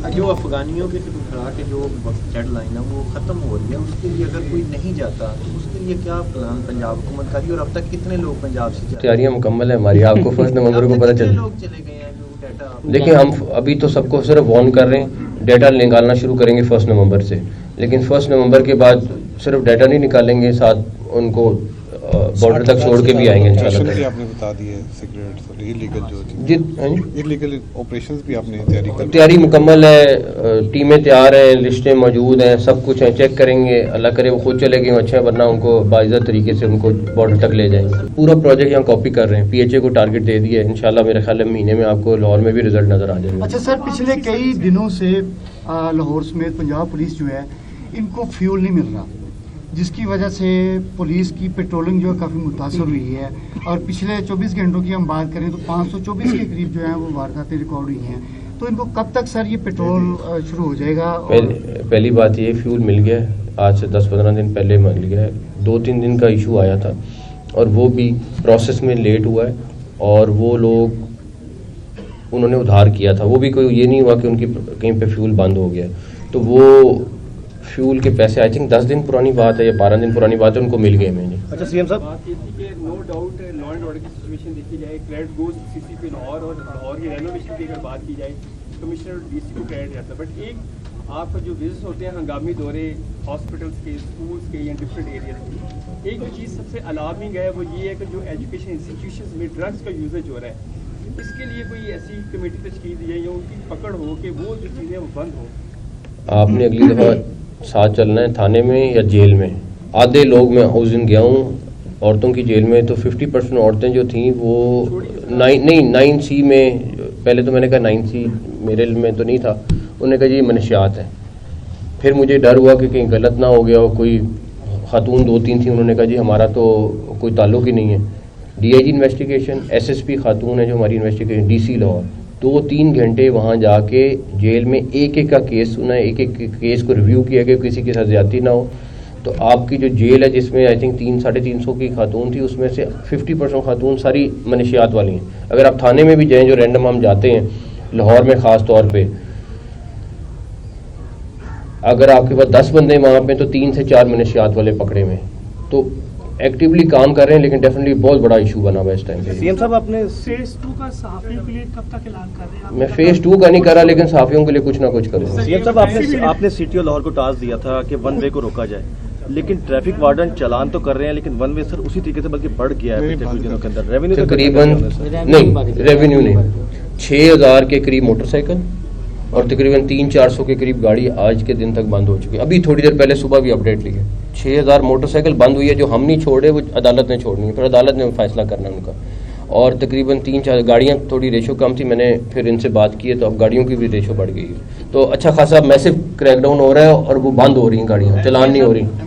जो अफगानियों के खड़ा के जो डेड लाइन है वो ख़त्म हो रही है, उसके लिए अगर कोई नहीं जाता तो उसके लिए क्या प्लान पंजाब हुकूमत का, और अब तक कितने लोग पंजाब से तैयारियां मुकम्मल है हमारी। आपको 1 नवंबर को पता चल लोग चले गए हैं जो डाटा। देखिए, हम अभी तो सबको सिर्फ वार्न कर रहे हैं, डाटा निकालना शुरू करेंगे 1 नवंबर से, लेकिन 1 नवंबर के बाद सिर्फ डाटा नहीं निकालेंगे, साथ उनको बॉर्डर तक छोड़ के भी आएंगे इंशाल्लाह। आपने बता दी है सिगरेट और इलीगल जो इलीगल ऑपरेशंस भी आपने तैयारी मुकम्मल है, टीमें तैयार हैं, लिस्टें मौजूद हैं, सब कुछ है, चेक करेंगे, अल्लाह करे वो खुद चले गए अच्छे, वरना उनको बाइज़्ज़त तरीके से उनको बॉर्डर तक ले जाएंगे। पूरा प्रोजेक्ट यहाँ कॉपी कर रहे हैं, PHA को टारगेट दे दिया है, इंशाल्लाह मेरे ख्याल में महीने में आपको लाहौर में भी रिजल्ट नजर आ जाएगा। अच्छा सर, पिछले कई दिनों से लाहौर समेत पंजाब पुलिस जो है इनको फ्यूल नहीं मिल रहा, जिसकी वजह से पुलिस की पेट्रोलिंग जो है काफ़ी मुतासर हुई है, और पिछले 24 घंटों की हम बात करें तो 524 के करीब जो है वो वारदातें रिकॉर्ड हुई हैं। तो इनको कब तक सर ये पेट्रोल शुरू हो जाएगा? पहली बात ये, फ्यूल मिल गया, आज से 10-15 दिन पहले मिल गया है। 2-3 दिन का इशू आया था और वो भी प्रोसेस में लेट हुआ है, और वो लोग उन्होंने उधार किया था, वो भी कोई ये नहीं हुआ कि उनकी कहीं पे फ्यूल बंद हो गया, तो वो फ्यूल के पैसे आई थिंक 10 दिन पुरानी बात है या 12 दिन पुरानी बात है, उनको मिल गए मैंने। अच्छा सीएम साहब, बात ये थी कि no doubt law and order की सिचुएशन देखी जाए, क्रेडिट गोज CCP लाहौर और की रेनोवेशन की अगर बात की जाए, कमिश्नर DC को क्रेडिट जाता है, बट एक आपका जो विजिट्स होते हैं हंगामी दौरे हॉस्पिटल्स के, स्कूल्स के या डिफरेंट एरियाज के, एक जो चीज़ सबसे अलार्मिंग है वो ये है कि जो एजुकेशन इंस्टीट्यूशंस में ड्रग्स का यूजेज हो रहा है, इसके लिए कोई ऐसी कमेटी तश्कील दी है या उनकी पकड़ हो कि वो जो चीज़ें वो बंद हो। आपने अगली दफ़ा साथ चलना है थाने में या जेल में। आधे लोग, मैं उस दिन गया हूँ औरतों की जेल में, तो 50% औरतें जो थीं वो 9C में, पहले तो मैंने कहा 9C मेरे में तो नहीं था, उन्होंने कहा जी मनशियात है। फिर मुझे डर हुआ कि कहीं गलत ना हो गया हो, कोई खातून 2-3 थी, उन्होंने कहा जी हमारा तो कोई ताल्लुक ही नहीं है। DIG इन्वेस्टिगेशन, SSP खातून है जो हमारी इन्वेस्टिगेशन, DC लाहौर, 2-3 घंटे वहाँ जाके जेल में एक एक का केस सुना है, एक एक केस को रिव्यू किया कि किसी के साथ ज्यादती ना हो। तो आपकी जो जेल है जिसमें आई थिंक 300-350 की खातून थी, उसमें से 50% खातून सारी मनशियात वाली हैं। अगर आप थाने में भी जाएँ, जो रैंडम हम जाते हैं लाहौर में ख़ास तौर पे, अगर आपके पास 10 बंदे वहाँ पे तो 3 से 4 मनशियात वाले पकड़े हुए, तो एक्टिवली काम कर रहे हैं, लेकिन डेफिनेटली बहुत बड़ा इशू बना हुआ है इस टाइम पे। सीएम साहब, आपने फेज 2 का सहाफ़ियों के लिए कब तक ऐलान कर रहे हैं? मैं फेज 2 का नहीं कर रहा, लेकिन सहाफ़ियों के लिए कुछ ना कुछ करूँगा। सीएम साहब, आपने CTO लाहौर को टास्क दिया था कि 1 वे को रोका जाए, लेकिन ट्रैफिक वार्डन चालान तो कर रहे हैं, लेकिन 1 वे सर उसी तरीके से बल्कि बढ़ गया है पिछले कुछ दिनों के अंदर। रेवेन्यू तकरीबन नहीं, रेवेन्यू नहीं, 6000 के करीब मोटरसाइकिल और तकरीबन 300-400 के करीब गाड़ी आज के दिन तक बंद हो चुकी है। अभी थोड़ी देर पहले सुबह भी अपडेट ली है, 6000 मोटरसाइकिल बंद हुई है, जो हम नहीं छोड़े वो अदालत ने छोड़नी है, फिर अदालत ने फैसला करना है उनका। और तकरीबन 3-4 गाड़ियाँ, थोड़ी रेशो कम थी, मैंने फिर इनसे बात की है तो अब गाड़ियों की भी रेशो बढ़ गई है। तो अच्छा खासा मैसिव क्रैकडाउन हो रहा है और वो बंद हो रही हैं गाड़ियाँ, चलान नहीं हो रही।